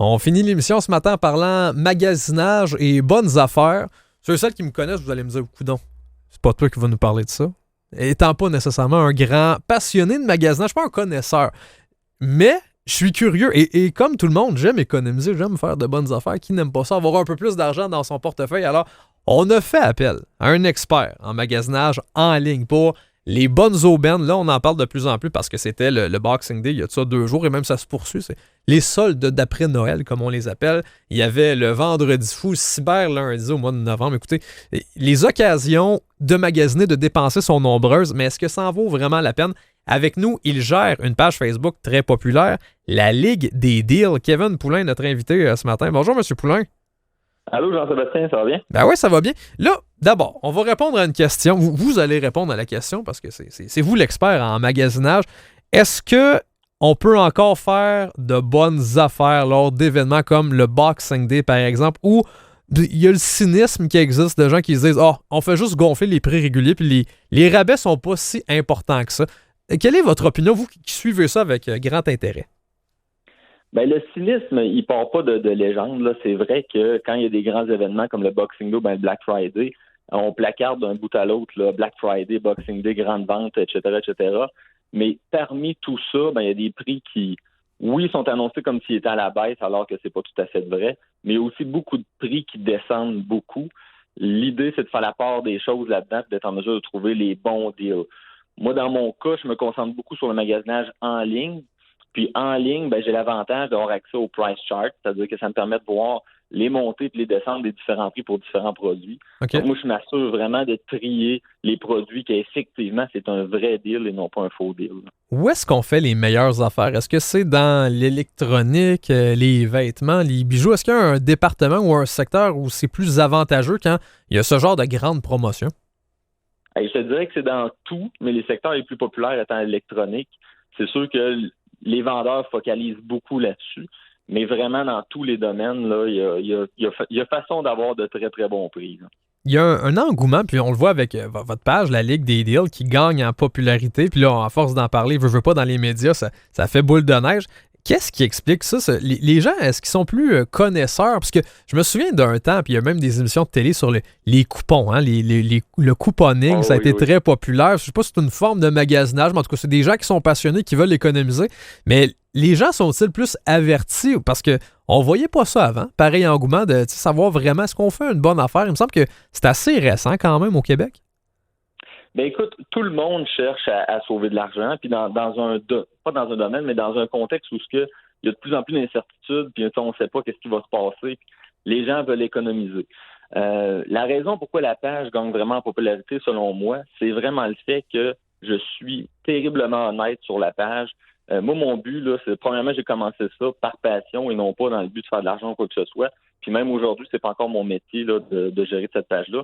On finit l'émission ce matin en parlant magasinage et bonnes affaires. Ceux et celles qui me connaissent, vous allez me dire, coudonc, c'est pas toi qui vas nous parler de ça. Étant pas nécessairement un grand passionné de magasinage, je suis pas un connaisseur. Mais je suis curieux et comme tout le monde, j'aime économiser, j'aime faire de bonnes affaires. Qui n'aime pas ça, avoir un peu plus d'argent dans son portefeuille? Alors, on a fait appel à un expert en magasinage en ligne pour les bonnes aubaines. Là, on en parle de plus en plus parce que c'était le Boxing Day il y a de ça 2 jours et même ça se poursuit. C'est les soldes d'après Noël, comme on les appelle. Il y avait le vendredi fou, cyber lundi au mois de novembre. Écoutez, les occasions de magasiner, de dépenser sont nombreuses, mais est-ce que ça en vaut vraiment la peine? Avec nous, il gère une page Facebook très populaire, la Ligue des Deals. Kevin Poulain, notre invité ce matin. Bonjour, M. Poulain. Allô, Jean-Sébastien, ça va bien? Ben oui, ça va bien. Là, d'abord, on va répondre à une question. Vous allez répondre à la question parce que c'est vous l'expert en magasinage. Est-ce que on peut encore faire de bonnes affaires lors d'événements comme le Boxing Day, par exemple, où il y a le cynisme qui existe de gens qui se disent « Ah, on fait juste gonfler les prix réguliers puis les rabais sont pas si importants que ça. » Quelle est votre opinion, vous qui suivez ça avec grand intérêt? Ben, le cynisme, il part pas de légende, là. C'est vrai que quand il y a des grands événements comme le Boxing Day, ben, le Black Friday, on placarde d'un bout à l'autre, là, Black Friday, Boxing Day, grande vente, etc., etc. Mais parmi tout ça, ben, il y a des prix qui, oui, sont annoncés comme s'ils étaient à la baisse, alors que c'est pas tout à fait vrai, mais il y a aussi beaucoup de prix qui descendent beaucoup. L'idée, c'est de faire la part des choses là-dedans, d'être en mesure de trouver les bons deals. Moi, dans mon cas, je me concentre beaucoup sur le magasinage en ligne. Puis en ligne, ben, j'ai l'avantage d'avoir accès au price chart, c'est-à-dire que ça me permet de voir les montées et les descentes des différents prix pour différents produits. OK. Donc moi, je m'assure vraiment de trier les produits qu'effectivement, c'est un vrai deal et non pas un faux deal. Où est-ce qu'on fait les meilleures affaires? Est-ce que c'est dans l'électronique, les vêtements, les bijoux? Est-ce qu'il y a un département ou un secteur où c'est plus avantageux quand il y a ce genre de grande promotion? Je te dirais que c'est dans tout, mais les secteurs les plus populaires étant l'électronique, c'est sûr que les vendeurs focalisent beaucoup là-dessus, mais vraiment dans tous les domaines, là, il y a façon d'avoir de très, très bons prix, là. Il y a un engouement, puis on le voit avec votre page, la Ligue des Deals, qui gagne en popularité. Puis là, à force d'en parler, veux pas dans les médias, ça fait boule de neige. Qu'est-ce qui explique ça? Les gens, est-ce qu'ils sont plus connaisseurs? Parce que je me souviens d'un temps, puis il y a même des émissions de télé sur les coupons, hein, le couponing, Oh, ça a oui, été oui. très populaire. Je sais pas si c'est une forme de magasinage, mais en tout cas, c'est des gens qui sont passionnés, qui veulent économiser. Mais les gens sont-ils plus avertis? Parce que on voyait pas ça avant. Pareil engouement de savoir vraiment est-ce qu'on fait une bonne affaire. Il me semble que c'est assez récent quand même au Québec. Ben écoute, tout le monde cherche à sauver de l'argent, puis pas dans un domaine, mais dans un contexte où il y a de plus en plus d'incertitudes, puis on ne sait pas qu'est-ce qui va se passer, puis les gens veulent économiser. La raison pourquoi la page gagne vraiment en popularité, selon moi, c'est vraiment le fait que je suis terriblement honnête sur la page. Moi, mon but, là, c'est premièrement, j'ai commencé ça par passion et non pas dans le but de faire de l'argent ou quoi que ce soit. Puis même aujourd'hui, c'est pas encore mon métier là, de gérer cette page-là.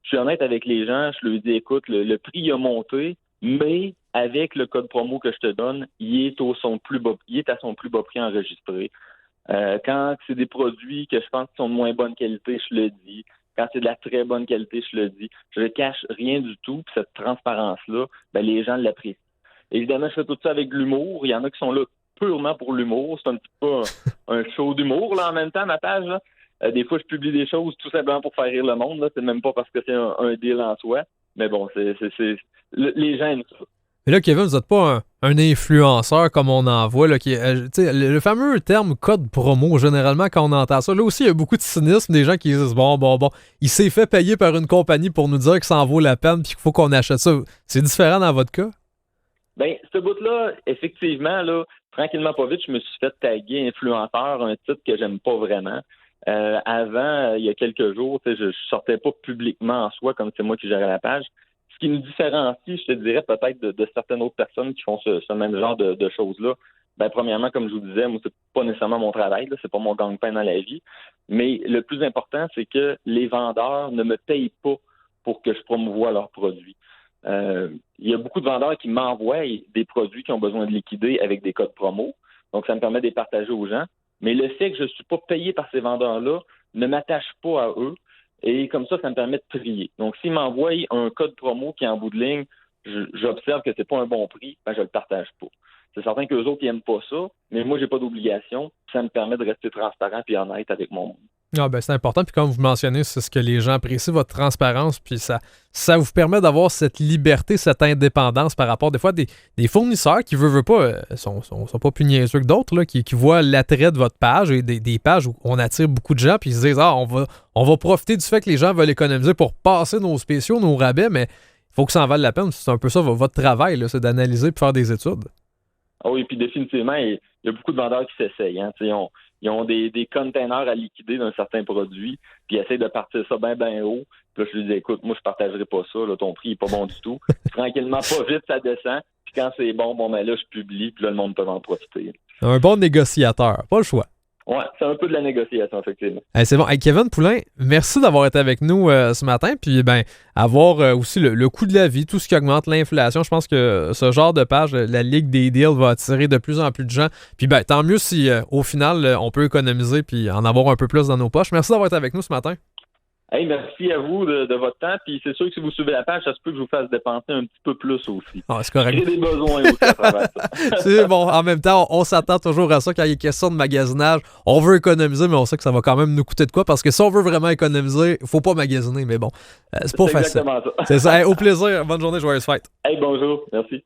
Je suis honnête avec les gens, je leur dis, écoute, le prix a monté, mais avec le code promo que je te donne, il est à son plus bas prix enregistré. Quand c'est des produits que je pense qui sont de moins bonne qualité, je le dis. Quand c'est de la très bonne qualité, je le dis. Je ne cache rien du tout, puis cette transparence-là, ben, les gens l'apprécient. Évidemment, je fais tout ça avec de l'humour. Il y en a qui sont là purement pour l'humour. C'est un petit peu un show d'humour là en même temps, ma page, là. Des fois, je publie des choses tout simplement pour faire rire le monde. Là. C'est même pas parce que c'est un deal en soi. Mais bon, les gens aiment ça. Mais là, Kevin, vous n'êtes pas un influenceur comme on en voit, là, le fameux terme code promo, généralement, quand on entend ça, là aussi, il y a beaucoup de cynisme, des gens qui disent, bon, il s'est fait payer par une compagnie pour nous dire que ça en vaut la peine puis qu'il faut qu'on achète ça. C'est différent dans votre cas? Ben, ce bout-là, effectivement, là, tranquillement pas vite, je me suis fait taguer influenceur, un titre que j'aime pas vraiment. Avant, il y a quelques jours, je sortais pas publiquement en soi, comme c'est moi qui gérais la page. Ce qui nous différencie, je te dirais, peut-être de certaines autres personnes qui font ce même genre de choses-là. Ben, premièrement, comme je vous disais, moi, c'est pas nécessairement mon travail, là, c'est pas mon gagne-pain dans la vie. Mais le plus important, c'est que les vendeurs ne me payent pas pour que je promouvoie leurs produits. Il y a beaucoup de vendeurs qui m'envoient des produits qui ont besoin de liquider avec des codes promo. Donc, ça me permet de les partager aux gens. Mais le fait que je ne suis pas payé par ces vendeurs-là ne m'attache pas à eux. Et comme ça me permet de trier. Donc, s'ils m'envoient un code promo qui est en bout de ligne, j'observe que c'est pas un bon prix, ben, je le partage pas. C'est certain qu'eux autres, ils n'aiment pas ça, mais moi, j'ai pas d'obligation. Ça me permet de rester transparent et honnête avec mon monde. Ah ben c'est important, puis comme vous mentionnez, c'est ce que les gens apprécient, votre transparence, puis ça vous permet d'avoir cette liberté, cette indépendance par rapport des fois des fournisseurs qui veulent pas, sont pas plus niaiseux que d'autres, là, qui voient l'attrait de votre page et des pages où on attire beaucoup de gens, puis ils se disent on va profiter du fait que les gens veulent économiser pour passer nos spéciaux, nos rabais, mais il faut que ça en vaille la peine. C'est un peu ça votre travail, là, c'est d'analyser et faire des études. Ah oui, puis définitivement, il y a beaucoup de vendeurs qui s'essayent. Hein. Ils ont des containers à liquider d'un certain produit, puis ils essayent de partir ça bien haut. Puis là, je lui dis, écoute, moi, je partagerai pas ça. Là, ton prix n'est pas bon du tout. Tranquillement, pas vite, ça descend. Puis quand c'est bon, ben là, je publie, puis là, le monde peut en profiter. Un bon négociateur, pas le choix. Ouais, c'est un peu de la négociation, effectivement. Hey, c'est bon. Hey, Kevin Poulin, merci d'avoir été avec nous ce matin. Puis, avoir aussi le coût de la vie, tout ce qui augmente l'inflation. Je pense que ce genre de page, la Ligue des deals, va attirer de plus en plus de gens. Puis, tant mieux si, au final, on peut économiser puis en avoir un peu plus dans nos poches. Merci d'avoir été avec nous ce matin. Hey, merci à vous de votre temps. Puis c'est sûr que si vous suivez la page, ça se peut que je vous fasse dépenser un petit peu plus aussi. Ah, c'est correct. J'ai des besoins aussi à travers ça. C'est bon. En même temps, on s'attend toujours à ça quand il est question de magasinage. On veut économiser, mais on sait que ça va quand même nous coûter de quoi. Parce que si on veut vraiment économiser, il faut pas magasiner. Mais bon, c'est pas facile. Exactement ça. C'est ça. Hey, au plaisir. Bonne journée, joyeuse fête. Hey, bonjour. Merci.